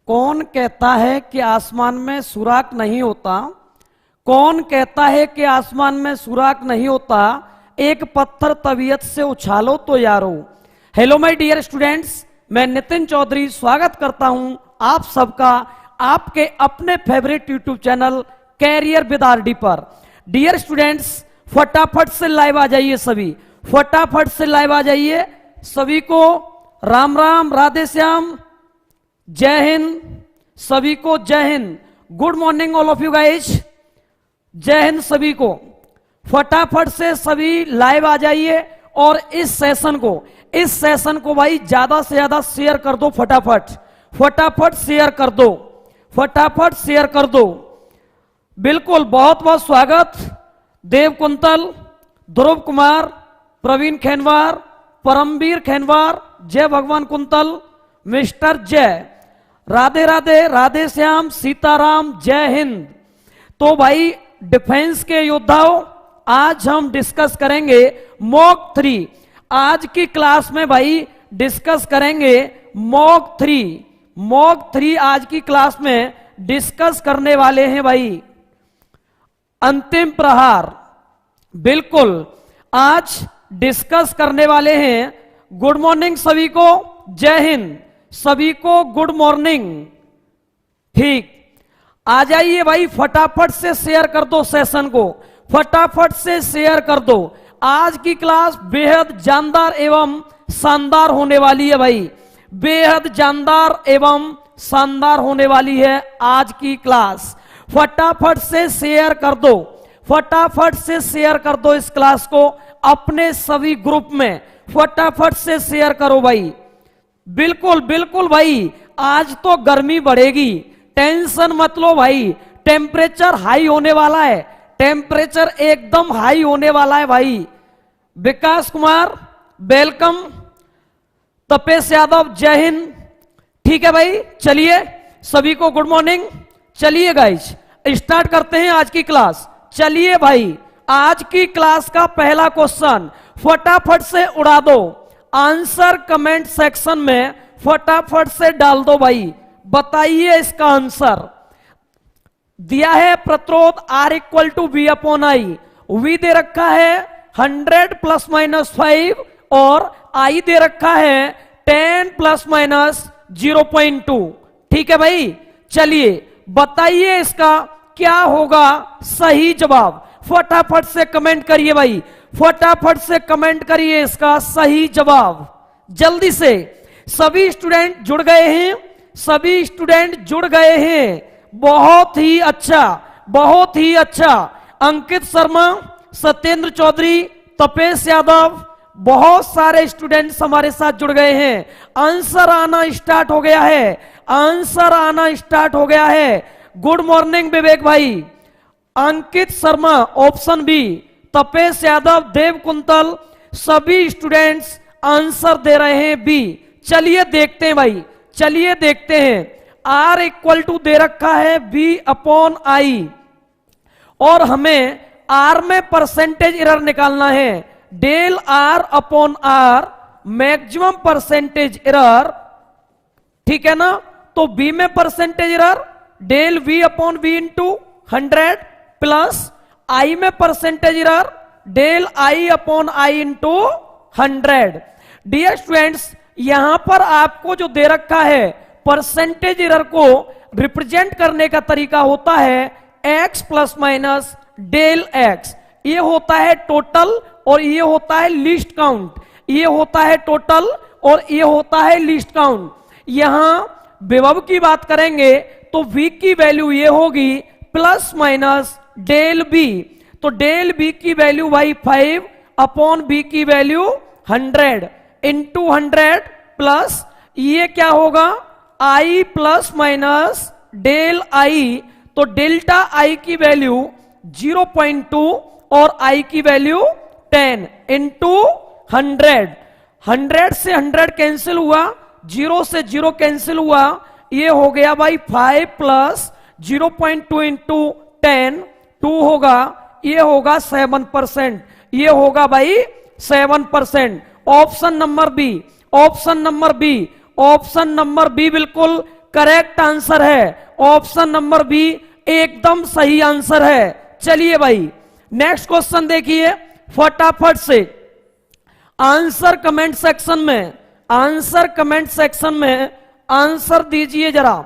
कौन कहता है कि आसमान में सुराख नहीं होता? कौन कहता है कि आसमान में सुराख नहीं होता? एक पत्थर तबीयत से उछालो तो यारो। हेलो माय डियर स्टूडेंट्स, मैं नितिन चौधरी स्वागत करता हूं आप सबका आपके अपने favourite YouTube channel career with RD पर। डियर स्टूडेंट्स, फटाफट से लाइव आ जाइए, सभी फटाफट से लाइव आ जाइए। सभी को राम राम, राधे श्याम, जय हिंद, सभी को जय Hind. Good morning all of you guys, जय हिंद सभी को। फटाफट से सभी लाइव आ जाइए और इस सेशन को भाई ज्यादा से ज्यादा शेयर कर दो। फटाफट शेयर कर दो, फटाफट शेयर कर दो। बिल्कुल, बहुत बहुत स्वागत। देव कुंतल, ध्रुव कुमार, प्रवीण खेनवार, परमवीर खेनवार, जय भगवान कुंतल, मिस्टर जय, राधे राधे, राधे श्याम, सीताराम, जय हिंद। तो भाई डिफेंस के योद्धाओं, आज हम डिस्कस करेंगे मॉक 3। आज की क्लास में भाई डिस्कस करेंगे मॉक 3 आज की क्लास में डिस्कस करने वाले हैं भाई। अंतिम प्रहार, बिल्कुल आज डिस्कस करने वाले हैं। गुड मॉर्निंग सभी को, जय हिंद सभी को, गुड मॉर्निंग। ठीक, आ जाइए भाई, फटाफट से शेयर कर दो सेशन को, फटाफट से शेयर कर दो। आज की क्लास बेहद जानदार एवं शानदार होने वाली है भाई, बेहद जानदार एवं शानदार होने वाली है आज की क्लास। फटाफट से शेयर कर दो, फटाफट से शेयर कर दो इस क्लास को अपने सभी ग्रुप में, फटाफट से शेयर करो भाई। बिल्कुल बिल्कुल भाई, आज तो गर्मी बढ़ेगी, टेंशन मत लो भाई। टेम्परेचर हाई होने वाला है, टेम्परेचर एकदम हाई होने वाला है भाई। विकास कुमार वेलकम, तपेश यादव जय हिंद। ठीक है भाई, चलिए सभी को गुड मॉर्निंग। चलिए गाइज स्टार्ट करते हैं आज की क्लास। चलिए भाई, आज की क्लास का पहला क्वेश्चन फटाफट से उड़ा दो, आंसर कमेंट सेक्शन में फटाफट से डाल दो भाई। बताइए इसका आंसर। दिया है प्रतिरोध R = V/I, V दे रखा है 100 ± 5 और I दे रखा है 10 ± 0.2। ठीक है भाई, चलिए बताइए इसका क्या होगा सही जवाब। फटाफट से कमेंट करिए भाई, फटाफट से कमेंट करिए इसका सही जवाब जल्दी से। सभी स्टूडेंट जुड़ गए हैं, सभी स्टूडेंट जुड़ गए हैं, बहुत ही अच्छा, बहुत ही अच्छा। अंकित शर्मा, सत्येंद्र चौधरी, तपेश यादव, बहुत सारे स्टूडेंट्स हमारे साथ जुड़ गए हैं। आंसर आना स्टार्ट हो गया है, आंसर आना स्टार्ट हो गया है। गुड मॉर्निंग विवेक भाई। अंकित शर्मा ऑप्शन बी, तपेश यादव, देव कुंतल, सभी स्टूडेंट्स आंसर दे रहे हैं बी। चलिए देखते हैं भाई, चलिए देखते हैं। R = दे रखा है V/I और हमें R में परसेंटेज एरर निकालना है। Del R/R maximum percentage error, ठीक है ना। तो B में percentage error del V/V × 100 plus I में percentage error del I/I × 100। Dear students, यहां पर आपको जो दे रखा है परसेंटेज एरर को रिप्रेजेंट करने का तरीका होता है x ± डेल x। ये होता है टोटल और ये होता है लीस्ट काउंट, ये होता है टोटल और ये होता है लीस्ट काउंट। यहां विभव की बात करेंगे तो v की वैल्यू ये होगी ± डेल b। तो डेल b की वैल्यू भाई 5/b की वैल्यू 100 × 100 प्लस ये क्या होगा I ± डेल I। तो डेल्टा I की वैल्यू 0.2 और I की वैल्यू 10 × 100। 100 से 100 कैंसिल हुआ, 0 से 0 कैंसिल हुआ, ये हो गया भाई 5 + 0.2 × 10, 2 होगा, ये होगा 7%, ये होगा भाई 7%। Option number B, option number B, option number B बिल्कुल करेक्ट आंसर है। ऑप्शन नंबर बी एकदम सही आंसर है। चलिए भाई नेक्स्ट क्वेश्चन देखिए फटाफट से। आंसर कमेंट सेक्शन में, आंसर कमेंट सेक्शन में आंसर दीजिए जरा।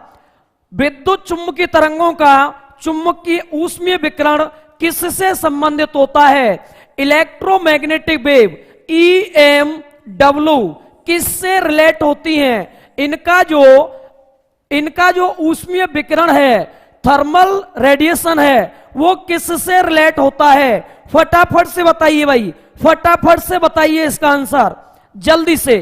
विद्युत चुंबकीय तरंगों का चुंबकीय ऊष्मीय विकिरण किससे संबंधित होता है? इलेक्ट्रोमैग्नेटिक वेव EMW किससे रिलेट होती हैं? इनका जो ऊष्मीय विकिरण है, थर्मल रेडिएशन है, वो किससे रिलेट होता है? फटाफट से बताइए भाई, फटाफट से बताइए इसका आंसर जल्दी से।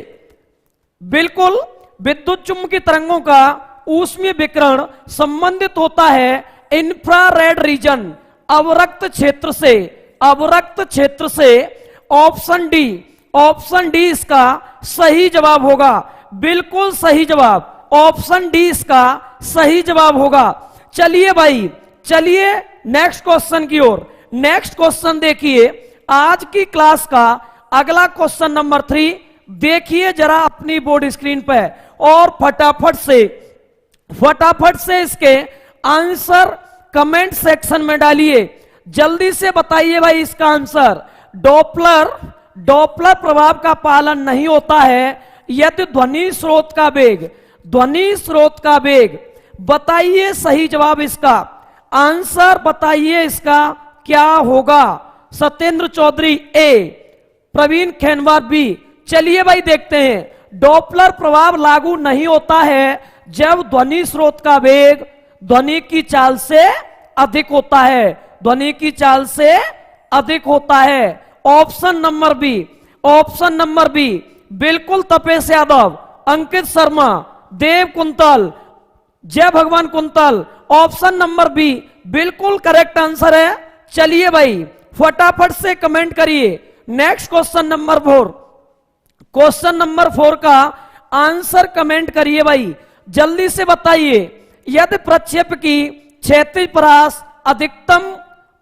बिल्कुल विद्युत चुंबकीय तरंगों का ऊष्मीय विकिरण संबंधित होता है इंफ्रारेड रीजन, अवरक्त क्षेत्र से, अवरक्त क्षेत्र से। ऑप्शन डी, ऑप्शन डी इसका सही जवाब होगा। बिल्कुल सही जवाब, ऑप्शन डी इसका सही जवाब होगा। चलिए भाई, चलिए नेक्स्ट क्वेश्चन की ओर। नेक्स्ट क्वेश्चन देखिए आज की क्लास का अगला क्वेश्चन नंबर 3 देखिए जरा अपनी बोर्ड स्क्रीन पे और फटाफट से इसके आंसर कमेंट सेक्शन में डालिए। जल्दी से बताइए भाई इसका आंसर। डॉपलर प्रभाव का पालन नहीं होता है यदि ध्वनि स्रोत का वेग, ध्वनि स्रोत का वेग। बताइए सही जवाब इसका, आंसर बताइए इसका क्या होगा? सत्येंद्र चौधरी ए, प्रवीण खेनवार बी। चलिए भाई देखते हैं। डॉपलर प्रभाव लागू नहीं होता है जब ध्वनि स्रोत का वेग ध्वनि की चाल से अधिक होता है, ध्वनि की चाल से अधिक होता है। Option number B, option number B बिल्कुल Tapesh Yadav, Ankit Sharma, Dev Kuntal, Jai Bhagwan Kuntal. Option number B बिल्कुल करेक्ट आंसर है। चलिए भाई फटाफट से कमेंट करिए। Next question number 4, question number 4 का आंसर कमेंट करिए भाई, जल्दी से बताइए। यदि प्रक्षेप की क्षैतिज परास अधिकतम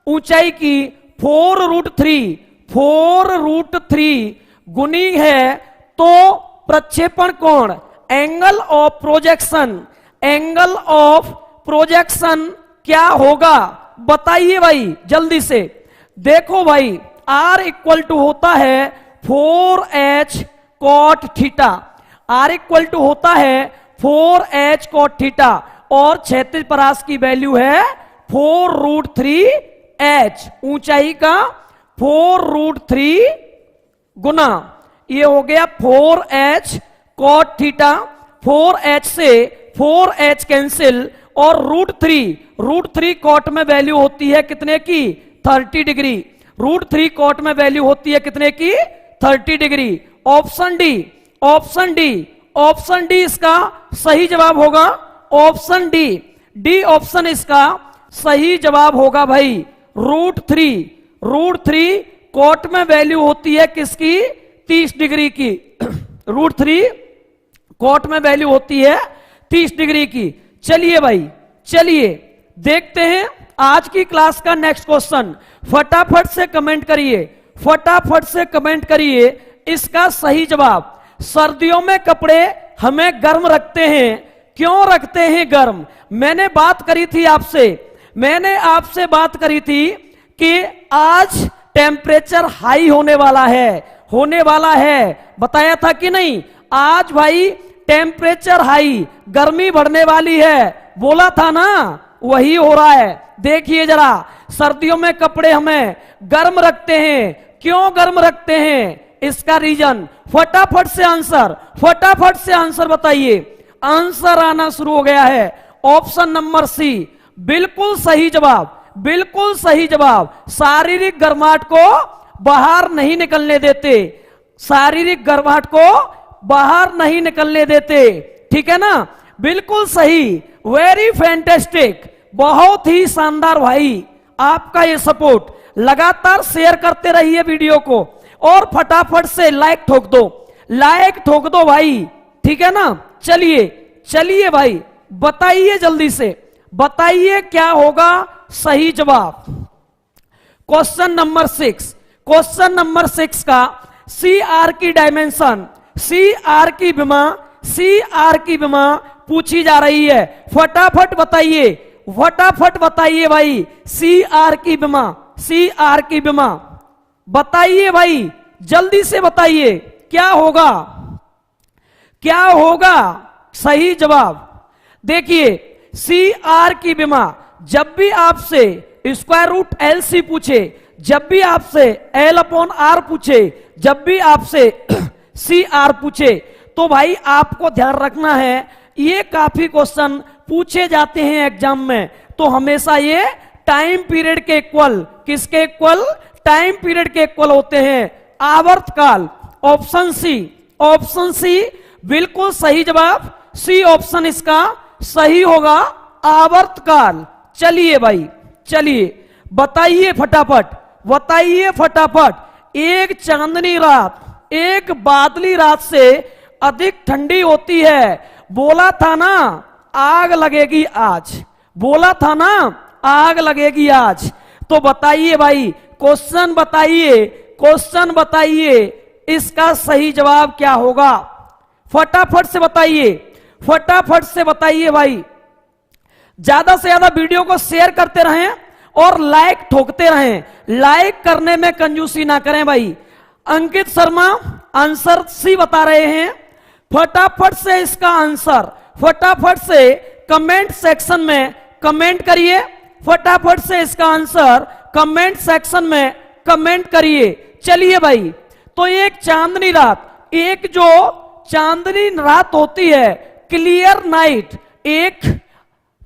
ऊंचाई की 4√3 गुनी है तो प्रक्षेपण कोण, angle of projection, angle of projection क्या होगा? बताइए भाई जल्दी से। देखो भाई R इक्वल टू होता है 4H cot theta, R equal to होता है 4H cot थीटा और क्षैतिज परास की वैल्यू है 4√3H, ऊंचाई का 4√3 गुना ये हो गया 4H cot थीटा। 4H से 4H कैंसिल और √3 कॉट में वैल्यू होती है कितने की? 30 डिग्री। √3 कॉट में वैल्यू होती है कितने की? 30 degree. Option D, option D, option D इसका सही जवाब होगा। ऑप्शन डी, डी ऑप्शन इसका सही जवाब होगा भाई। √3 कॉट में वैल्यू होती है किसकी? 30 डिग्री की। √3 कॉट में वैल्यू होती है 30 डिग्री की। चलिए भाई, चलिए देखते हैं आज की क्लास का नेक्स्ट क्वेश्चन। फटाफट से कमेंट करिए, फटाफट से कमेंट करिए इसका सही जवाब। सर्दियों में कपड़े हमें गर्म रखते हैं, क्यों रखते हैं गर्म? मैंने बात करी थी आपसे, मैंने आपसे बात करी थी कि आज टेम्परेचर हाई होने वाला है, होने वाला है, बताया था कि नहीं? आज भाई टेम्परेचर हाई, गर्मी बढ़ने वाली है, बोला था ना, वही हो रहा है। देखिए जरा, सर्दियों में कपड़े हमें गर्म रखते हैं, क्यों गर्म रखते हैं? इसका रीजन फटाफट से आंसर, फटाफट से आंसर बताइए। आंसर आना शुरू हो गया है। ऑप्शन नंबर सी बिल्कुल सही जवाब, बिल्कुल सही जवाब। शारीरिक गर्माहट को बाहर नहीं निकलने देते, शारीरिक गर्माहट को बाहर नहीं निकलने देते, ठीक है ना? बिल्कुल सही, वेरी फैंटास्टिक, बहुत ही शानदार भाई। आपका ये सपोर्ट, लगातार शेयर करते रहिए वीडियो को और फटाफट से लाइक ठोक दो, लाइक ठोक दो भाई, ठीक है ना? चलिए चलिए भाई बताइए, जल्दी से बताइए क्या होगा सही जवाब। क्वेश्चन नंबर 6, क्वेश्चन नंबर 6 का CR की डायमेंशन, CR की विमा पूछी जा रही है। फटाफट बताइए, फटाफट बताइए भाई। CR की विमा, CR की विमा बताइए भाई, जल्दी से बताइए क्या होगा, क्या होगा सही जवाब। देखिए CR की विमा, जब भी आपसे स्क्वायर रूट LC पूछे, जब भी आपसे L/R पूछे, जब भी आपसे CR पूछे, तो भाई आपको ध्यान रखना है ये काफी क्वेश्चन पूछे जाते हैं एग्जाम में, तो हमेशा ये टाइम पीरियड के इक्वल, किसके इक्वल, टाइम पीरियड के इक्वल होते हैं। आवर्तकाल, ऑप्शन सी, ऑप्शन सी बिल्कुल सही जवाब, सी ऑप्शन इसका सही होगा, आवर्तकाल। चलिए भाई, चलिए बताइए फटाफट, बताइए फटाफट। एक चांदनी रात, एक बादली रात से अधिक ठंडी होती है, बोला था ना आग लगेगी आज, बोला था ना आग लगेगी आज। तो बताइए भाई, क्वेश्चन बताइए, क्वेश्चन बताइए, इसका सही जवाब क्या होगा। फटाफट से बताइए, फटाफट से बताइए भाई। ज्यादा से ज्यादा वीडियो को शेयर करते रहें और लाइक ठोकते रहें, लाइक करने में कंजूसी ना करें भाई। अंकित शर्मा आंसर सी बता रहे हैं, फटाफट से इसका आंसर, फटाफट से कमेंट सेक्शन में कमेंट करिए, फटाफट से इसका आंसर कमेंट सेक्शन में कमेंट करिए। चलिए भाई, तो एक चांदनी रात, एक जो चांदनी रात होती है, क्लियर नाइट, एक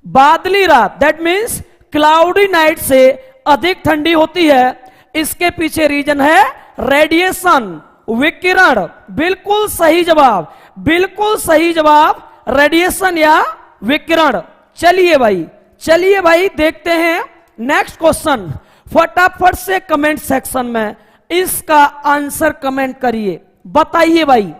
बादली रात, दैट मीन्स क्लाउडी नाइट से अधिक ठंडी होती है। इसके पीछे रीजन है रेडिएशन, विकिरण। बिल्कुल सही जवाब, बिल्कुल सही जवाब, रेडिएशन या विकिरण। चलिए भाई, चलिए भाई देखते हैं नेक्स्ट क्वेश्चन। फटाफट से कमेंट सेक्शन में इसका आंसर कमेंट करिए, बताइए भाई।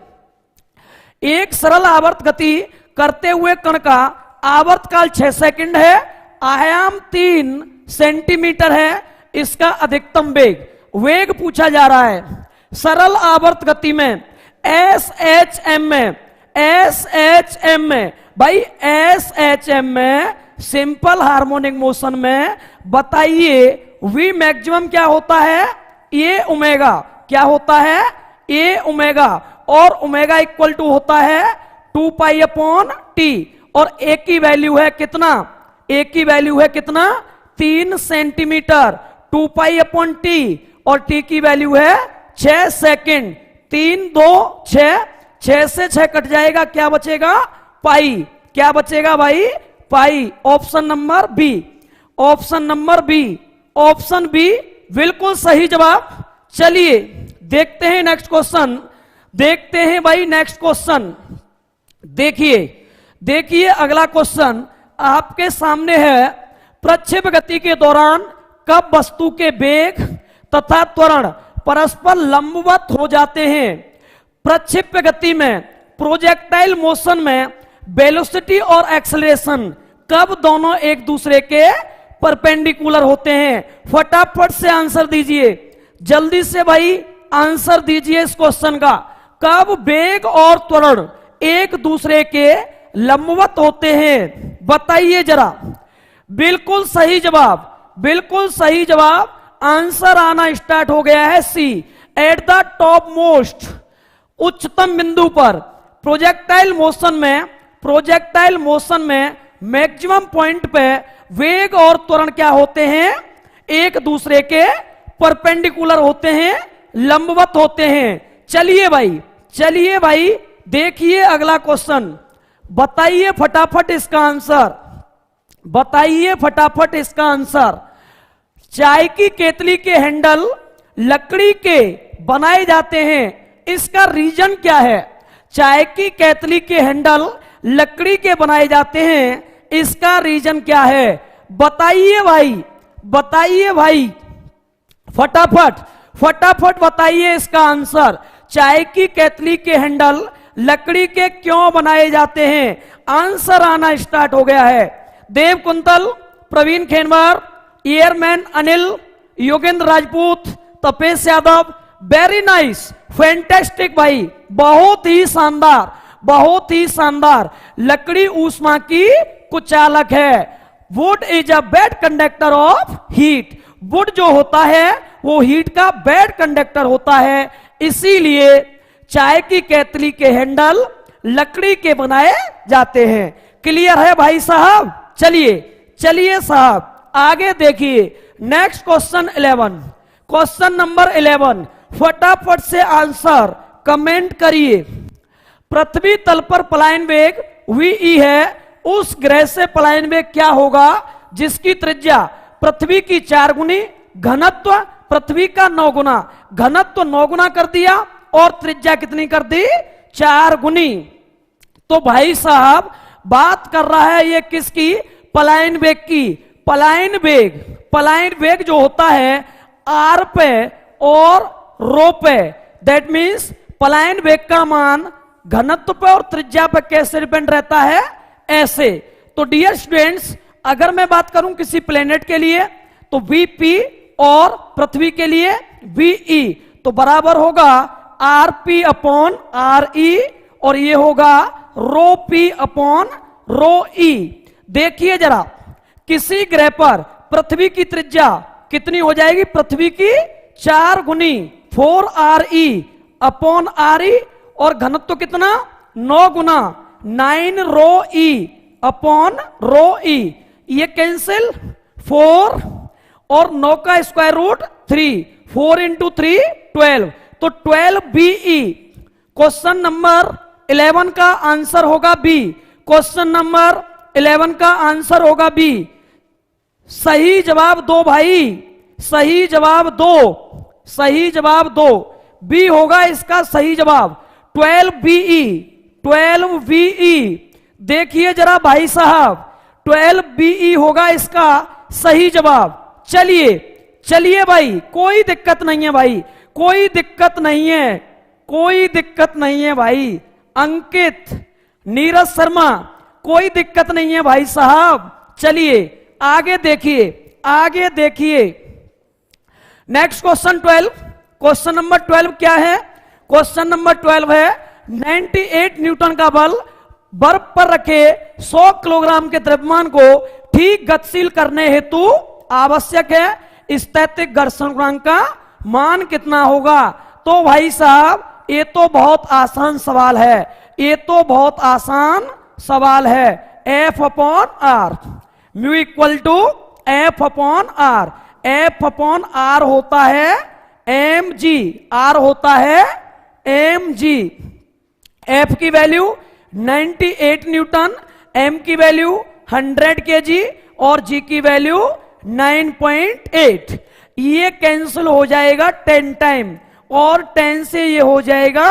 एक सरल आवर्त गति करते हुए कण का आवर्तकाल 6 सेकंड है, आयाम 3 सेंटीमीटर है, इसका अधिकतम वेग, वेग पूछा जा रहा है। सरल आवर्त गति में SHM में, SHM में भाई, SHM में सिंपल हार्मोनिक मोशन में बताइए V मैक्सिमम क्या होता है, A ओमेगा, क्या होता है, A ओमेगा, और ओमेगा इक्वल टू होता है 2 पाई अपॉन T, और A की वैल्यू है कितना, A की वैल्यू है कितना, 3 सेंटीमीटर, 2 पाई अपॉन T, और T की वैल्यू है 6 सेकंड। 3 2 6, 6 से 6 कट जाएगा, क्या बचेगा, पाई, क्या बचेगा भाई, pi. Option number B, option number B, option B बिल्कुल सही जवाब। चलिए देखते हैं नेक्स्ट क्वेश्चन, देखते हैं भाई नेक्स्ट क्वेश्चन। देखिए, देखिए अगला क्वेश्चन आपके सामने है। प्रक्षेप गति के दौरान कब वस्तु के वेग तथा त्वरण परस्पर लंबवत हो जाते हैं। प्रक्षेप गति में, प्रोजेक्टाइल मोशन में वेलोसिटी और एक्सेलरेशन कब दोनों एक दूसरे के परपेंडिकुलर होते हैं। फटाफट से आंसर दीजिए, जल्दी से भाई आंसर दीजिए इस क्वेश्चन का। कब वेग और त्वरण एक दूसरे के लंबवत होते हैं, बताइए जरा। बिल्कुल सही जवाब, बिल्कुल सही जवाब। आंसर आना स्टार्ट हो गया है सी, एट द टॉप मोस्ट, उच्चतम बिंदु पर। प्रोजेक्टाइल मोशन में, प्रोजेक्टाइल मोशन में मैक्सिमम पॉइंट पे वेग और त्वरण क्या होते हैं, एक दूसरे के परपेंडिकुलर होते हैं, लंबवत होते हैं। चलिए भाई, चलिए भाई देखिए अगला क्वेश्चन, बताइए फटाफट इसका आंसर, बताइए फटाफट इसका आंसर। चाय की केतली के हैंडल लकड़ी के बनाए जाते हैं, इसका रीजन क्या है। चाय की केतली के हैंडल लकड़ी के बनाए जाते हैं, इसका रीजन क्या है, बताइए भाई, बताइए भाई फटाफट, फटाफट बताइए इसका आंसर। चाय की केतली के हैंडल लकड़ी के क्यों बनाए जाते हैं। आंसर आना स्टार्ट हो गया है। Dev Kuntal, Praveen Khenwar, airman Anil, Yogendra Rajput, Tapesh Yadav, very nice, fantastic भाई, बहुत ही शानदार, बहुत ही शानदार। लकड़ी ऊष्मा की कुचालक है। Would is a bad conductor of heat. Would जो होता है वो हीट का बैड कंडक्टर होता है, इसीलिए चाय की केतली के हैंडल लकड़ी के बनाए जाते हैं। क्लियर है भाई साहब? चलिए चलिए साहब आगे देखिए। नेक्स्ट क्वेश्चन 11, क्वेश्चन नंबर 11 फटाफट से आंसर कमेंट करिए। पृथ्वी तल पर पलायन वेग वी है, उस ग्रह से पलायन वेग क्या होगा जिसकी त्रिज्या पृथ्वी की 4 गुनी, घनत्व पृथ्वी का 9 गुना, घनत्व 9 गुना कर दिया और त्रिज्या कितनी कर दी? 4 गुनी। तो भाई साहब बात कर रहा है ये किसकी? पलायन वेग की। पलायन वेग जो होता है आर पे और रो पे, दैट मीन्स पलायन वेग का मान घनत्व पे और त्रिज्या पे कैसे डिपेंड रहता है? ऐसे। तो डियर स्टूडेंट्स, अगर मैं बात करूं किसी प्लेनेट के लिए तो वीपी और पृथ्वी के लिए वीई, तो बराबर होगा आरपी अपॉन आर ई और ये होगा रो पी अपॉन रो ई। देखिए जरा, किसी ग्रह पर पृथ्वी की त्रिज्या कितनी हो जाएगी? पृथ्वी की 4 गुनी 4 R E upon R E, और घनत्व कितना? 9 गुना 9 रो ई अपॉन रो ई। ये कैंसिल 4 और 9 का स्क्वायर रूट 3, 4 इंटू 3 12, तो 12 बीई। क्वेश्चन नंबर 11 का आंसर होगा बी। क्वेश्चन नंबर 11 का आंसर होगा बी। सही जवाब दो भाई, सही जवाब दो, सही जवाब दो। बी होगा इसका सही जवाब। 12 बीई, 12 बीई। देखिए जरा भाई साहब, 12 बीई होगा इसका सही जवाब। चलिए चलिए भाई, कोई दिक्कत नहीं है भाई, कोई दिक्कत नहीं है, कोई दिक्कत नहीं है भाई। अंकित, नीरज शर्मा, कोई दिक्कत नहीं है भाई साहब। चलिए आगे देखिए, आगे देखिए। नेक्स्ट क्वेश्चन 12, क्वेश्चन नंबर 12 क्या है? क्वेश्चन नंबर 12 है 98 न्यूटन का बल बर्फ पर रखे 100 किलोग्राम के द्रव्यमान को ठीक गतिशील करने हेतु आवश्यक है, स्थैतिक घर्षण गुणांक का मान कितना होगा? तो भाई साहब ये तो बहुत आसान सवाल है, ये तो बहुत आसान सवाल है। F upon R, mu equal to F upon R. F upon R होता है एम जी, आर होता है एम जी। एफ की वैल्यू 98 न्यूटन, एम की वैल्यू 100 केजी और जी की वैल्यू 9.8। ये कैंसिल हो जाएगा 10 टाइम और 10 से ये हो जाएगा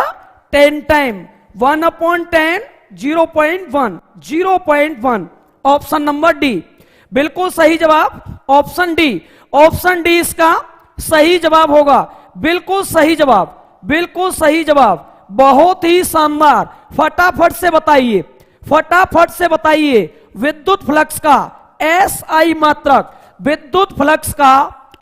10 टाइम। 1/10 0.1, 0.1। ऑप्शन नंबर डी बिल्कुल सही जवाब। ऑप्शन डी, ऑप्शन डी इसका सही जवाब होगा। बिल्कुल सही जवाब, बिल्कुल सही जवाब। बहुत ही शानदार। फटाफट से बताइए, फटाफट से बताइए। विद्युत फ्लक्स का एस आई मात्रक, विद्युत फ्लक्स का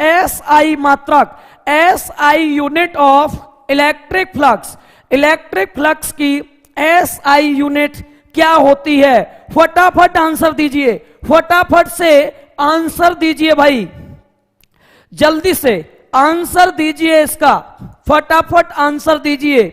एस आई मात्रक, S I unit of electric flux, electric flux की एस आई यूनिट क्या होती है? फटाफट आंसर दीजिए, फटाफट से आंसर दीजिए भाई, जल्दी से आंसर दीजिए इसका, फटाफट आंसर दीजिए।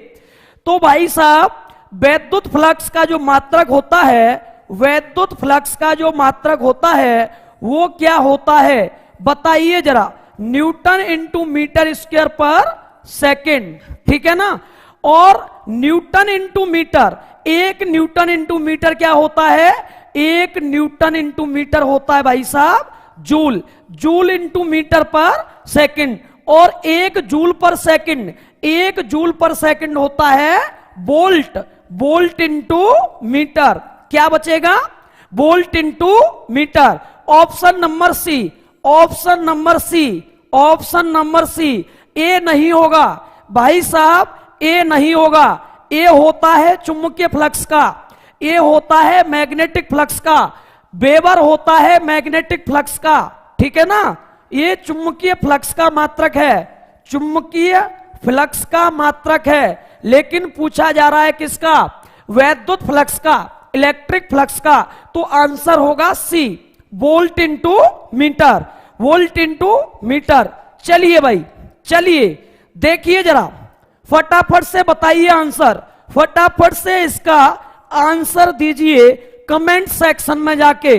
तो भाई साहब वैद्युत फ्लक्स का जो मात्रक होता है, वैद्युत फ्लक्स का जो मात्रक होता है वो क्या होता है? बताइए जरा। न्यूटन इंटू मीटर स्क्वायर पर सेकेंड, ठीक है ना? और newton into metre, 1 newton into metre क्या होता है? 1 न्यूटन इंटू मीटर होता है भाई साहब जूल, जूल इंटू मीटर पर सेकंड। और 1 जूल पर सेकंड, 1 जूल पर सेकंड होता है वोल्ट, वोल्ट इंटू मीटर। क्या बचेगा? Volt into metre. Option number C, option number C, option number C. A नहीं होगा भाई साहब, ए नहीं होगा। ए होता है चुंबकीय फ्लक्स का, ए होता है मैग्नेटिक फ्लक्स का, वेबर होता है मैग्नेटिक फ्लक्स का, ठीक है ना? ये चुंबकीय फ्लक्स का मात्रक है, चुंबकीय फ्लक्स का मात्रक है। लेकिन पूछा जा रहा है किसका? वैद्युत फ्लक्स का, इलेक्ट्रिक फ्लक्स का, तो आंसर होगा C, volt into metre, volt into metre. चलिए भाई, चलिए देखिए जरा, फटाफट से बताइए आंसर, फटाफट से इसका आंसर दीजिए कमेंट सेक्शन में जाके।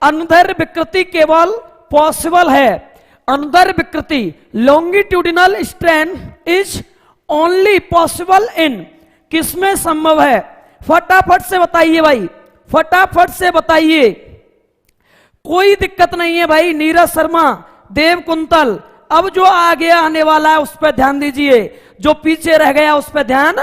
अनुदैर्ध्य विकृति केवल पॉसिबल है, अनुदैर्ध्य विकृति longitudinal strain is only possible in, किसमें संभव है? फटाफट से बताइए भाई, फटाफट से बताइए, कोई दिक्कत नहीं है भाई। नीरज शर्मा, देव कुंतल, अब जो आगे आने वाला है उस पर ध्यान दीजिए, जो पीछे रह गया उस पर ध्यान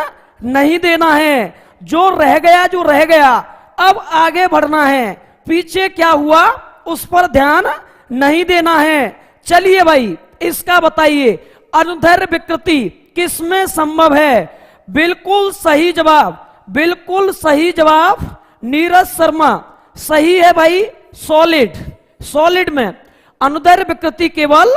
नहीं देना है। जो रह गया, जो रह गया, अब आगे बढ़ना है, पीछे क्या हुआ उस पर ध्यान नहीं देना है। चलिए भाई, इसका बताइए, अनुदैर्ध्य विकृति किसमें संभव है? बिल्कुल सही जवाब, बिल्कुल सही जवाब नीरज शर्मा, सही है भाई, सॉलिड, सॉलिड में अनुदैर्ध्य विकृति केवल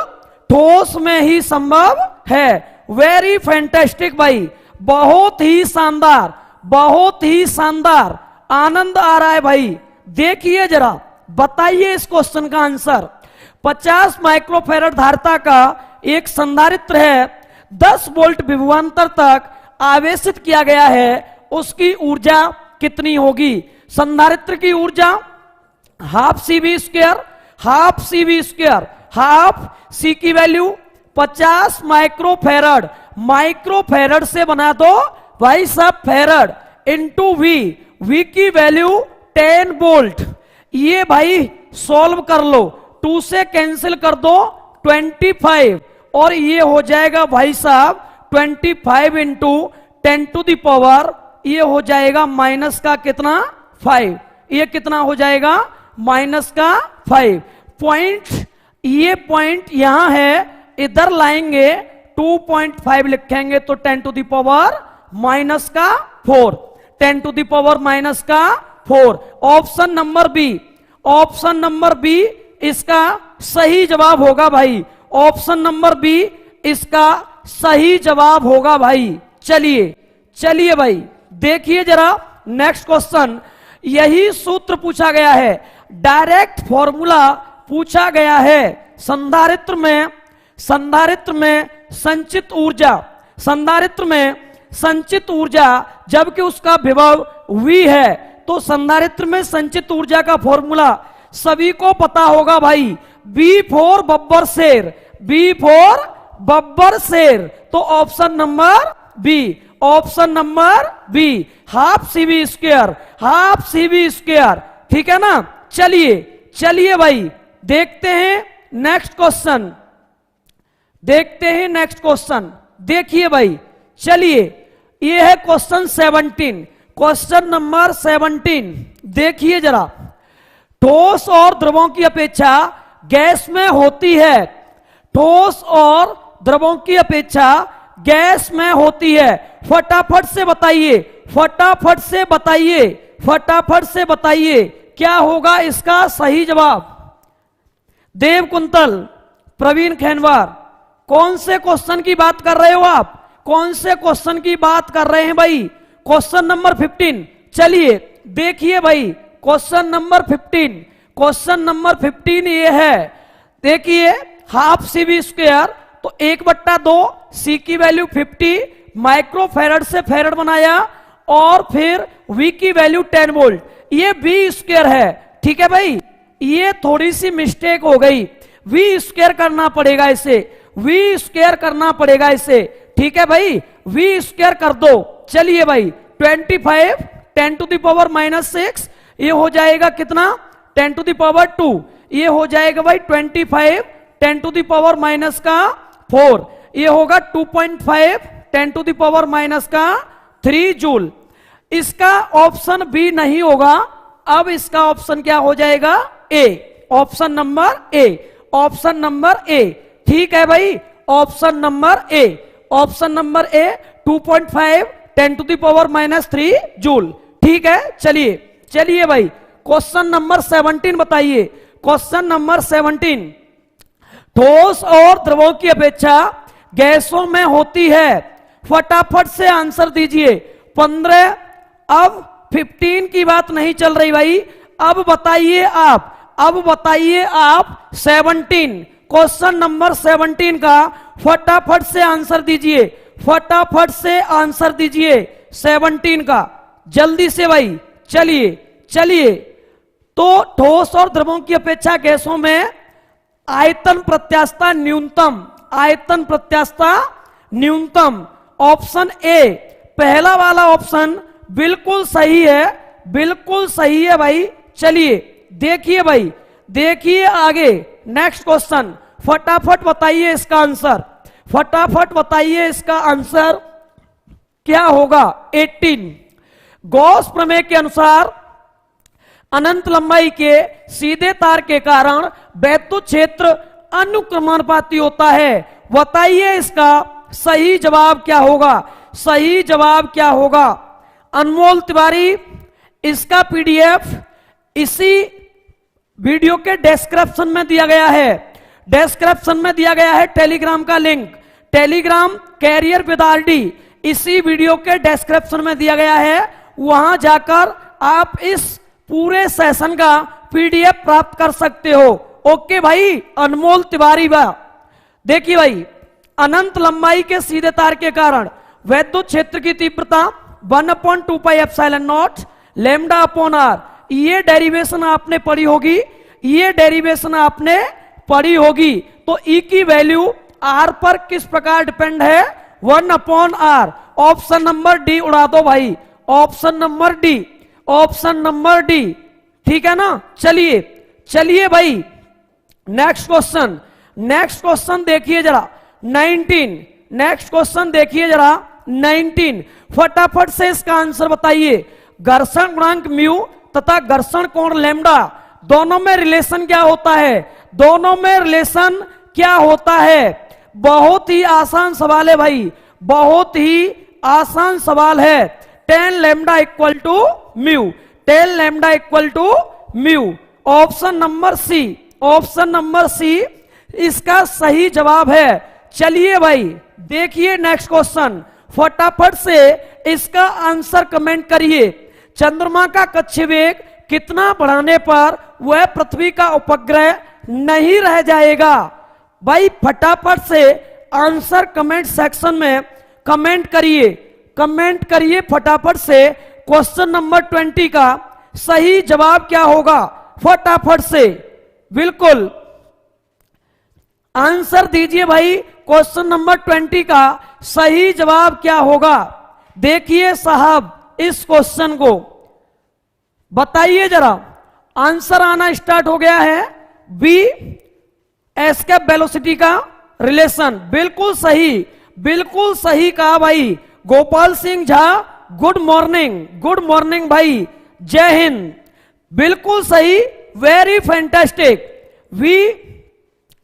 ठोस में ही संभव है। वेरी फैंटास्टिक भाई, बहुत ही शानदार, बहुत ही शानदार, आनंद आ रहा है भाई। देखिए जरा, बताइए इस क्वेश्चन का आंसर। 50 माइक्रोफैराड धारिता का एक संधारित्र है, 10 वोल्ट विभवांतर तक आवेशित किया गया है, उसकी ऊर्जा कितनी होगी? संधारित्र की ऊर्जा half C V square, half C V square, half C की वैल्यू 50 माइक्रोफैराड, माइक्रोफैराड से बना दो भाई साहब फैराड, इंटू वी, वी की वैल्यू 10 वोल्ट। ये भाई सॉल्व कर लो, 2 से कैंसिल कर दो 25, और ये हो जाएगा भाई साहब 25 इंटू 10 टू द पावर, ये हो जाएगा माइनस का कितना 5, ये कितना हो जाएगा माइनस का 5 पॉइंट। ये पॉइंट यहां है, इधर लाएंगे 2.5 लिखेंगे तो 10 टू द पावर माइनस का 4, 10 टू द पावर माइनस का 4। Option number B, option number B इसका सही जवाब होगा भाई, ऑप्शन नंबर बी इसका सही जवाब होगा भाई। चलिए चलिए भाई, देखिए जरा नेक्स्ट क्वेश्चन, यही सूत्र पूछा गया है, डायरेक्ट फॉर्मूला पूछा गया है। संधारित्र में, संधारित्र में संचित ऊर्जा, संधारित्र में संचित ऊर्जा, जबकि उसका विभव V है, तो संधारित्र में संचित ऊर्जा का फॉर्मूला सभी को पता होगा भाई, B4 बब्बर शेर, B4 बब्बर शेर, तो option number B, option number B, half C V square, half C V square, ठीक है ना। चलिए चलिए भाई, देखते हैं नेक्स्ट क्वेश्चन, देखते हैं नेक्स्ट क्वेश्चन। देखिए भाई, चलिए ये है क्वेश्चन 17, क्वेश्चन नंबर 17। देखिए जरा, ठोस और द्रवों की अपेक्षा गैस में होती है, ठोस और द्रवों की अपेक्षा गैस में होती है। फटाफट से बताइए, फटाफट से बताइए, फटाफट से बताइए, क्या होगा इसका सही जवाब? देव कुंतल, प्रवीण खैनवार, कौन से क्वेश्चन की बात कर रहे हो आप? कौन से क्वेश्चन की बात कर रहे हैं भाई? Question number 15। चलिए देखिए भाई, क्वेश्चन नंबर 15, क्वेश्चन नंबर 15 ये है, देखिए हाफ सी वी स्क्वायर, तो 1/2 सी की वैल्यू 50 माइक्रोफैराड से फैराड बनाया, और फिर वी की वैल्यू 10 वोल्ट, ये वी स्क्वायर है, ठीक है भाई। ये थोड़ी सी मिस्टेक हो गई, वी स्क्वायर करना पड़ेगा इसे, वी स्क्वायर करना पड़ेगा इसे, ठीक है भाई, वी स्क्वायर कर दो। चलिए भाई, 25 10 टू द पावर -6, ये हो जाएगा कितना 10 टू द पावर 2, ये हो जाएगा भाई 25 10 टू द पावर -4, ये होगा 2.5 10 टू द पावर -3 जूल। इसका ऑप्शन बी नहीं होगा, अब इसका ऑप्शन क्या हो जाएगा? A, option number A, option number A, ठीक है भाई, option number A, option number A 2.5 10 to the power -3 joule, ठीक है। चलिए चलिए भाई, क्वेश्चन नंबर 17 बताइए, क्वेश्चन नंबर 17, ठोस और द्रवों की अपेक्षा गैसों में होती है। फटाफट से आंसर दीजिए। 15 अब 15 की बात नहीं चल रही भाई, अब बताइए आप 17, क्वेश्चन नंबर 17 का फटाफट से आंसर दीजिए, फटाफट से आंसर दीजिए 17 का, जल्दी से भाई। चलिए तो ठोस और द्रवों की अपेक्षा गैसों में आयतन प्रत्यास्थता न्यूनतम। ऑप्शन ए, पहला वाला ऑप्शन बिल्कुल सही है भाई। चलिए देखिए भाई, देखिए आगे नेक्स्ट क्वेश्चन, फटाफट बताइए इसका आंसर, क्या होगा। 18, गॉस प्रमेय के अनुसार अनंत लंबाई के सीधे तार के कारण वैद्युत क्षेत्र अनुक्रमानुपाती होता है। बताइए इसका सही जवाब क्या होगा। अनमोल तिवारी, इसका पीडीएफ इसी वीडियो के डिस्क्रिप्शन में दिया गया है, टेलीग्राम का link, Telegram career with RD, इसी वीडियो के डिस्क्रिप्शन में दिया गया है। वहां जाकर आप इस पूरे सेशन का पीडीएफ प्राप्त कर सकते हो। ओके भाई, अनमोल तिवारी देखिए भाई, अनंत लंबाई के सीधे तार के कारण वैद्युत क्षेत्र की तीव्रता 1/2 pi epsilon naught lambda upon R, ये डेरिवेशन आपने पढ़ी होगी। तो ई की वैल्यू आर पर किस प्रकार डिपेंड है, 1/r। ऑप्शन नंबर डी उड़ा दो भाई, ऑप्शन नंबर डी, ठीक है ना। चलिए भाई नेक्स्ट क्वेश्चन देखिए जरा 19, फटाफट से इसका आंसर बताइए। घर्षण गुणांक म्यू तथा घर्षण कोण लैम्डा, दोनों में रिलेशन क्या होता है। बहुत ही आसान सवाल है भाई, बहुत ही आसान सवाल है। 10 lambda equal to mu, option number C इसका सही जवाब है। चलिए भाई देखिए नेक्स्ट क्वेश्चन, फटाफट से इसका आंसर कमेंट करिए। चंद्रमा का कक्ष वेग कितना बढ़ाने पर वह पृथ्वी का उपग्रह नहीं रह जाएगा। भाई फटाफट से आंसर कमेंट सेक्शन में कमेंट करिए फटाफट से। क्वेश्चन नंबर 20 का सही जवाब क्या होगा, फटाफट से बिल्कुल आंसर दीजिए भाई। क्वेश्चन नंबर 20 का सही जवाब क्या होगा। देखिए साहब इस क्वेश्चन को बताइए जरा, आंसर आना स्टार्ट हो गया है। बी, एस्केप वेलोसिटी का रिलेशन, बिल्कुल सही कहा भाई। गोपाल सिंह झा, गुड मॉर्निंग भाई, जय हिंद, बिल्कुल सही, very fantastic.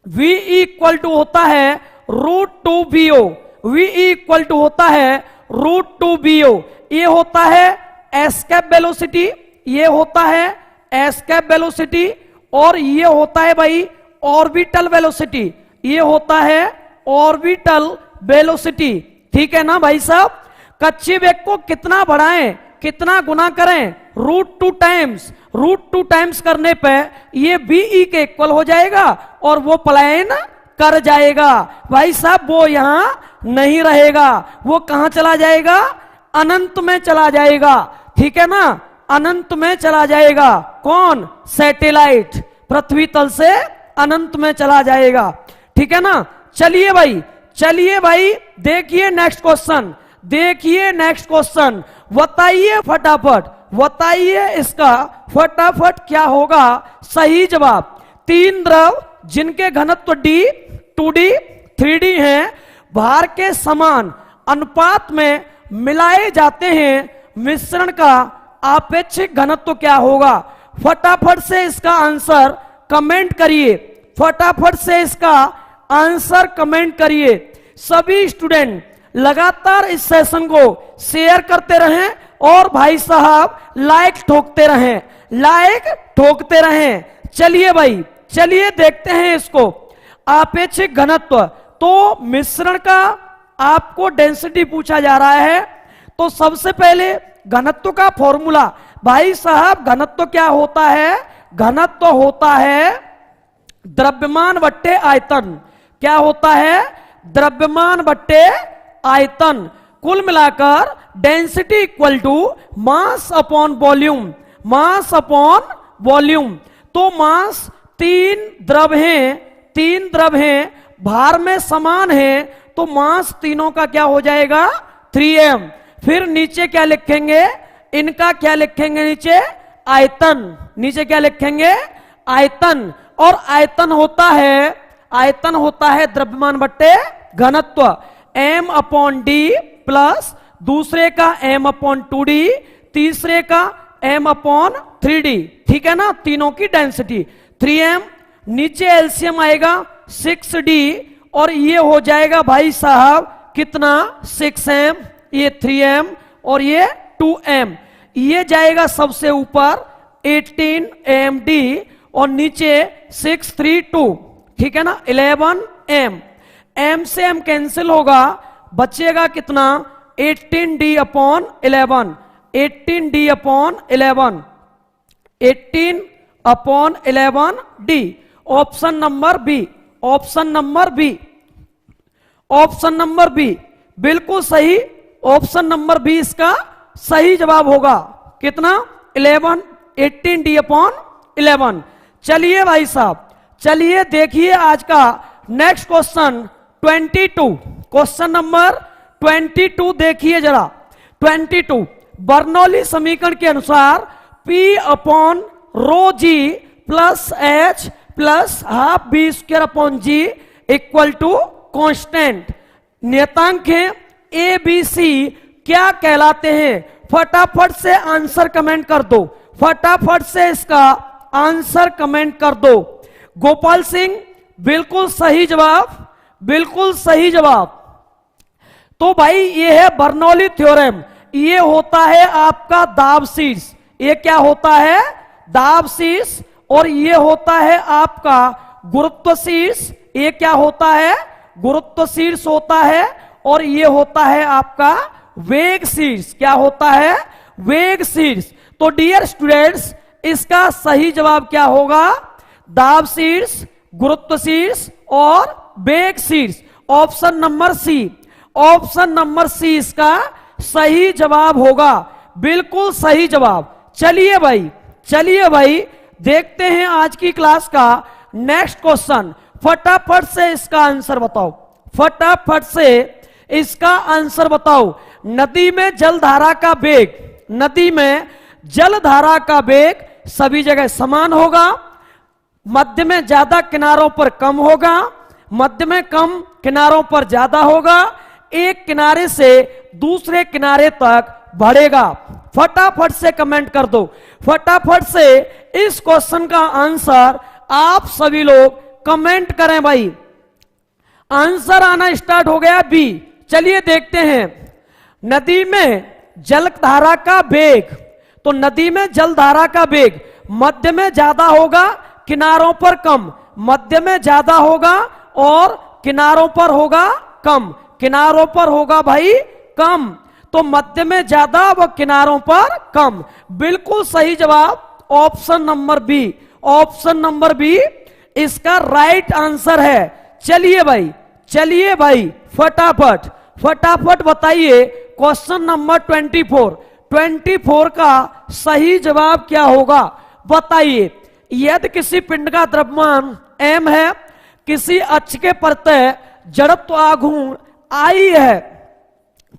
V equal to होता है √2BO, V इक्वल टू होता है √2BO। ये होता है एस्केप वेलोसिटी, और ये होता है भाई ऑर्बिटल वेलोसिटी, ठीक है ना भाई साहब। कच्चे वेग को कितना बढ़ाएं, कितना गुना करें, √2 टाइम्स करने पे ये BE के इक्वल हो जाएगा और वो पलायन कर जाएगा। भाई साहब वो यहां नहीं रहेगा, वो कहां चला जाएगा, अनंत में चला जाएगा, ठीक है ना, अनंत में चला जाएगा। कौन, सैटेलाइट पृथ्वी तल से अनंत में चला जाएगा, ठीक है ना। चलिए भाई देखिए नेक्स्ट क्वेश्चन, बताइए इसका फटाफट क्या होगा सही जवाब। 3 द्रव जिनके घनत्व D, 2D, 3D हैं, भार के समान अनुपात में मिलाए जाते हैं, मिश्रण का आपेक्षिक घनत्व क्या होगा। फटाफट से इसका आंसर कमेंट करिए। सभी स्टूडेंट लगातार इस सेशन को शेयर करते रहें और भाई साहब लाइक ठोकते रहें। चलिए भाई, चलिए देखते हैं इसको। आपेक्षिक घनत्व, तो मिश्रण का आपको डेंसिटी पूछा जा रहा है, तो सबसे पहले घनत्व का फॉर्मूला। भाई साहब घनत्व क्या होता है? घनत्व होता है द्रव्यमान बट्टे आयतन। क्या होता है? द्रव्यमान बट्टे आयतन। कुल मिलाकर density equal to mass upon volume, mass upon volume. तो मास तीन द्रव हैं, भार में समान है, तो मास तीनों का क्या हो जाएगा? 3m। फिर नीचे क्या लिखेंगे? इनका क्या लिखेंगे? नीचे आयतन। नीचे क्या लिखेंगे? आयतन। और आयतन होता है द्रव्यमान बट्टे घनत्व, m अपॉन डी प्लस दूसरे का m अपॉन 2d, तीसरे का m अपॉन 3d। ठीक है ना? तीनों की डेंसिटी 3m। नीचे एलसीएम आएगा 6d, और ये हो जाएगा भाई साहब कितना? 6m, ये 3m और ये 2m। ये जाएगा सबसे ऊपर 18 amd, और नीचे 632। ठीक है ना? 11m। m से m कैंसिल होगा, बचेगा कितना? 18d upon 11, 18d upon 11, 18 upon 11d। Option number B, option number B, option number B बिल्कुल सही। ऑप्शन नंबर बी इसका सही जवाब होगा। कितना? 11, 18d अपॉन 11। चलिए भाई साहब, चलिए देखिए आज का नेक्स्ट क्वेश्चन 22। क्वेश्चन नंबर 22 देखिए जरा। 22 बर्नौली समीकरण के अनुसार P upon rho G plus H plus half B square upon G equal to constant. नियतांक है ए बी सी क्या कहलाते हैं? फटाफट से आंसर कमेंट कर दो, फटाफट से इसका आंसर कमेंट कर दो। गोपाल सिंह बिल्कुल सही जवाब, बिल्कुल सही जवाब। तो भाई ये है बर्नौली थ्योरम, ये होता है आपका दाब शीर्ष। ये क्या होता है? दाब शीर्ष। और ये होता है आपका गुरुत्व शीर्ष। ये क्या होता है? गुरुत्व शीर्ष होता है। और ये होता है आपका वेग शीर्ष। क्या होता है? वेग शीर्ष। तो डियर स्टूडेंट्स इसका सही जवाब क्या होगा? दाब शीर्ष, गुरुत्व शीर्ष और वेग शीर्ष। Option number C, option number C इसका सही जवाब होगा, बिल्कुल सही जवाब। चलिए भाई, चलिए भाई देखते हैं आज की क्लास का नेक्स्ट क्वेश्चन। फटाफट से इसका आंसर बताओ, फटाफट से इसका आंसर बताओ। नदी में जलधारा का वेग, नदी में जलधारा का वेग सभी जगह समान होगा। मध्य में ज्यादा किनारों पर कम होगा, मध्य में कम किनारों पर ज्यादा होगा, एक किनारे से दूसरे किनारे तक बढ़ेगा। फटाफट से कमेंट कर दो, फटाफट से इस क्वेश्चन का आंसर आप सभी लोग कमेंट करें भाई। आंसर आना स्टार्ट हो गया बी। चलिए देखते हैं। नदी में जलधारा का वेग, तो नदी में जलधारा का वेग मध्य में ज्यादा होगा, किनारों पर कम। मध्य में ज्यादा होगा और किनारों पर होगा कम। किनारों पर होगा भाई कम, तो मध्य में ज्यादा व किनारों पर कम। बिल्कुल सही जवाब option number B, option number B इसका राइट आंसर है। चलिए भाई, चलिए भाई फटाफट फटाफट बताइए क्वेश्चन नंबर 24। 24 का सही जवाब क्या होगा बताइए। यदि किसी पिंड का द्रव्यमान m है, किसी अक्ष के प्रत्यय जड़त्व आघूर्ण I है,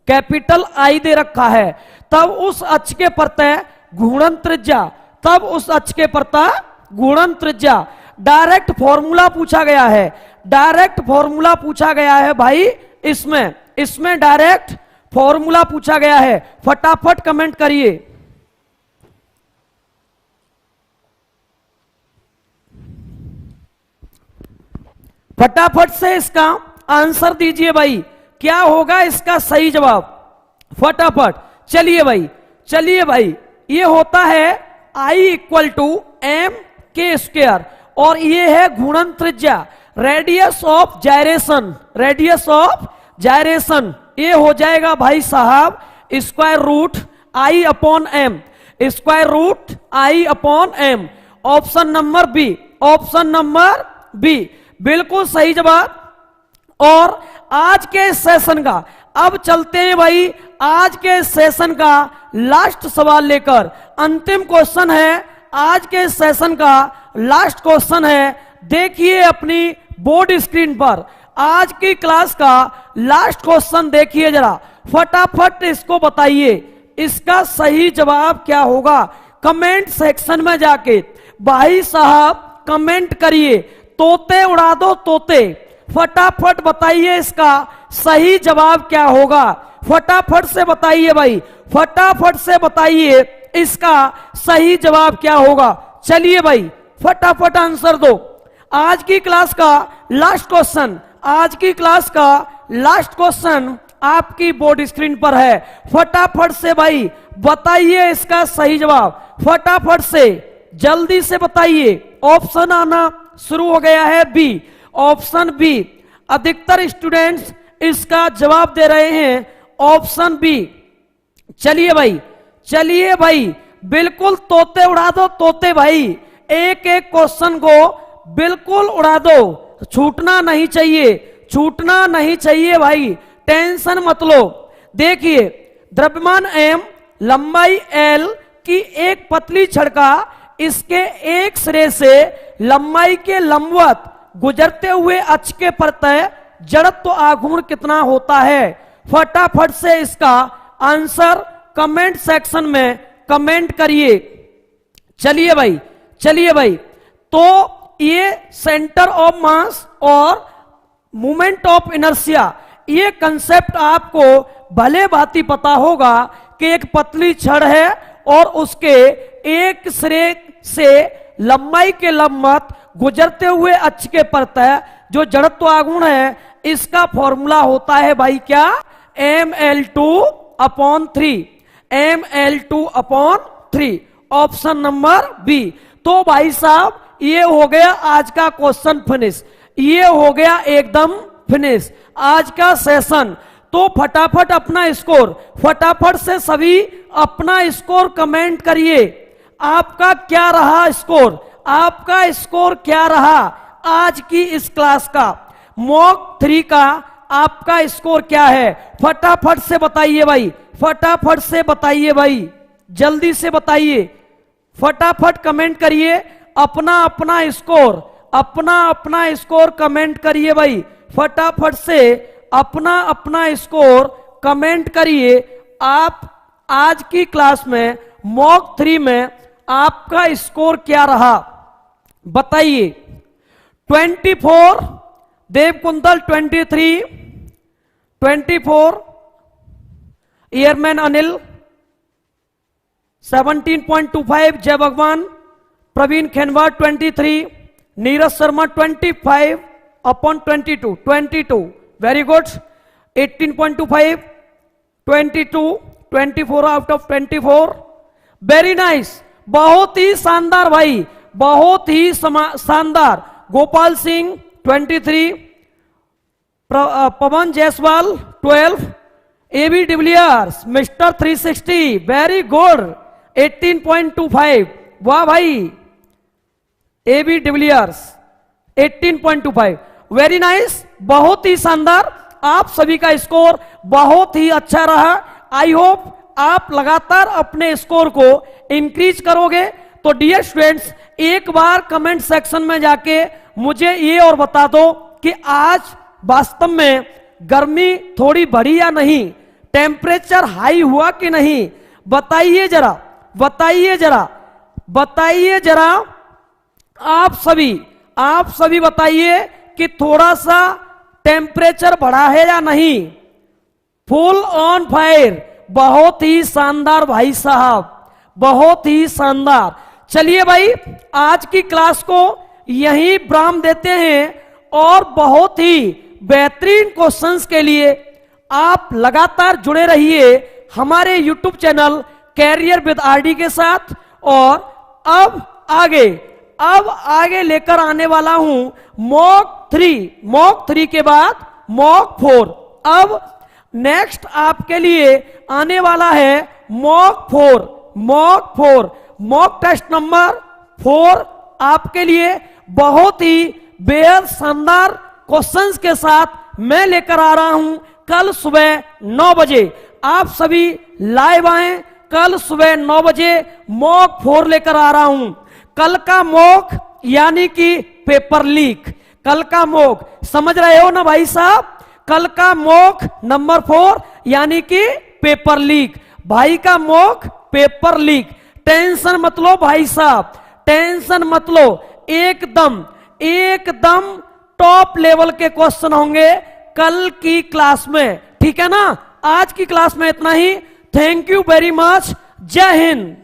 कैपिटल I दे रखा है, तब उस अक्ष के प्रत्यय घूर्णन त्रिज्या, तब उस अक्ष के प्रत्यय घूर्णन त्रिज्या। डायरेक्ट फॉर्मूला पूछा गया है, डायरेक्ट फॉर्मूला पूछा गया है भाई। इसमें डायरेक्ट फॉर्मूला पूछा गया है। फटाफट कमेंट करिए। फटाफट से इसका आंसर दीजिए भाई, क्या होगा इसका सही जवाब? फटाफट चलिए भाई, चलिए भाई। ये होता है I equal to M K square, और ये है घूर्णन त्रिज्या, radius of gyration, radius of gyration. ये हो जाएगा भाई साहब square root I upon M, square root I upon M. Option number B, option number B बिल्कुल सही जवाब। और आज के सेशन का, अब चलते हैं भाई आज के सेशन का लास्ट सवाल लेकर। अंतिम क्वेश्चन है आज के सेशन का, लास्ट क्वेश्चन है। देखिए अपनी बोर्ड स्क्रीन पर आज की क्लास का लास्ट क्वेश्चन देखिए जरा, फटाफट इसको बताइए इसका सही जवाब क्या होगा। कमेंट सेक्शन में जाके भाई साहब कमेंट करिए, तोते उड़ा दो तोते, फटाफट बताइए इसका सही जवाब क्या होगा। फटाफट से बताइए भाई, फटाफट से बताइए इसका सही जवाब क्या होगा। चलिए भाई फटाफट आंसर दो। आज की क्लास का लास्ट क्वेश्चन, आज की क्लास का लास्ट क्वेश्चन आपकी बोर्ड स्क्रीन पर है। फटाफट से भाई बताइए इसका सही जवाब, फटाफट से जल्दी से बताइए। ऑप्शन आना शुरू हो गया है बी, ऑप्शन बी। अधिकतर स्टूडेंट्स इसका जवाब दे रहे हैं ऑप्शन बी। चलिए भाई, चलिए भाई बिल्कुल तोते उड़ा दो तोते भाई, एक एक क्वेश्चन को बिल्कुल उड़ा दो, छूटना नहीं चाहिए, छूटना नहीं चाहिए भाई, टेंशन मत लो। देखिए द्रव्यमान एम, लंबाई एल की एक पतली छड़ का इसके एक सिरे से लंबाई के लंबवत गुजरते हुए अक्ष के प्रत्यय जड़त्व आघूर्ण कितना होता है। फटाफट से इसका आंसर कमेंट सेक्शन में कमेंट करिए। चलिए भाई, चलिए भाई, तो ये सेंटर ऑफ मास और मोमेंट ऑफ इनर्शिया, ये कंसेप्ट आपको भले भांति पता होगा कि एक पतली छड़ है और उसके एक सिरे से लंबाई के लंबवत गुजरते हुए अक्ष के प्रत्यय जो जड़त्व आघूर्ण है, इसका फॉर्मूला होता है भाई क्या, ml2/3, ml2/3, option number B. तो भाई साहब ये हो गया आज का क्वेश्चन फिनिश, ये हो गया एकदम फिनिश आज का सेशन। तो फटाफट अपना स्कोर, फटाफट से सभी अपना स्कोर कमेंट करिए। आपका क्या रहा स्कोर, आपका स्कोर क्या रहा आज की इस क्लास का, मॉक 3 का आपका स्कोर क्या है, फटाफट से बताइए भाई, फटाफट से बताइए भाई, जल्दी से बताइए, फटाफट कमेंट करिए अपना अपना स्कोर, अपना अपना स्कोर कमेंट करिए भाई, फटाफट से अपना अपना स्कोर कमेंट करिए। आप आज की क्लास में मॉक 3 में आपका स्कोर क्या रहा बताइए। 24 देवकुंतल, 23 24 airman Anil, 17.25 Jai Bhagwan, Praveen Khenwa 23, Neeraj Sharma 25/22, 22 very good, 18.25 22, 24 out of 24, very nice, बहुत ही शानदार भाई, बहुत ही शानदार। Gopal Singh 23, Pawan Jaiswal 12, AB de Villiers mister 360 very good 18.25, वाह भाई एबी डिविलियर्स 18.25 वेरी नाइस, बहुत ही शानदार। आप सभी का स्कोर बहुत ही अच्छा रहा। आई होप आप लगातार अपने स्कोर को इंक्रीज करोगे। तो डियर स्टूडेंट्स, एक बार कमेंट सेक्शन में जाके मुझे ये और बता दो कि आज वास्तव में गर्मी थोड़ी बढ़ी या नहीं, टेम्परेचर हाई हुआ कि नहीं, बताइए जरा, बताइए जरा, बताइए जरा, आप सभी बताइए कि थोड़ा सा टेम्परेचर बढ़ा है या नहीं। फुल ऑन फायर, बहुत ही शानदार भाई साहब, बहुत ही शानदार। चलिए भाई आज की क्लास को यहीं विराम देते हैं और बहुत ही बेहतरीन क्वेश्चंस के लिए आप लगातार जुड़े रहिए हमारे YouTube channel career with RD के साथ। और अब आगे लेकर आने वाला हूं मॉक 3 के बाद मॉक 4। अब नेक्स्ट आपके लिए आने वाला है मॉक टेस्ट नंबर 4 आपके लिए बहुत ही बेहद शानदार क्वेश्चंस के साथ मैं लेकर आ रहा हूं। कल सुबह 9 बजे आप सभी लाइव आए। कल सुबह 9 बजे मॉक 4 लेकर आ रहा हूं। कल का मॉक यानी कि पेपर लीक, कल का मॉक समझ रहे हो ना भाई साहब? कल का मॉक नंबर 4 यानी कि पेपर लीक, भाई का मॉक पेपर लीक। टेंशन मत लो भाई साहब, टेंशन मत लो, एकदम एकदम टॉप लेवल के क्वेश्चन होंगे कल की क्लास में, ठीक है ना? आज की क्लास में इतना ही। थैंक यू वेरी मच, जय हिंद।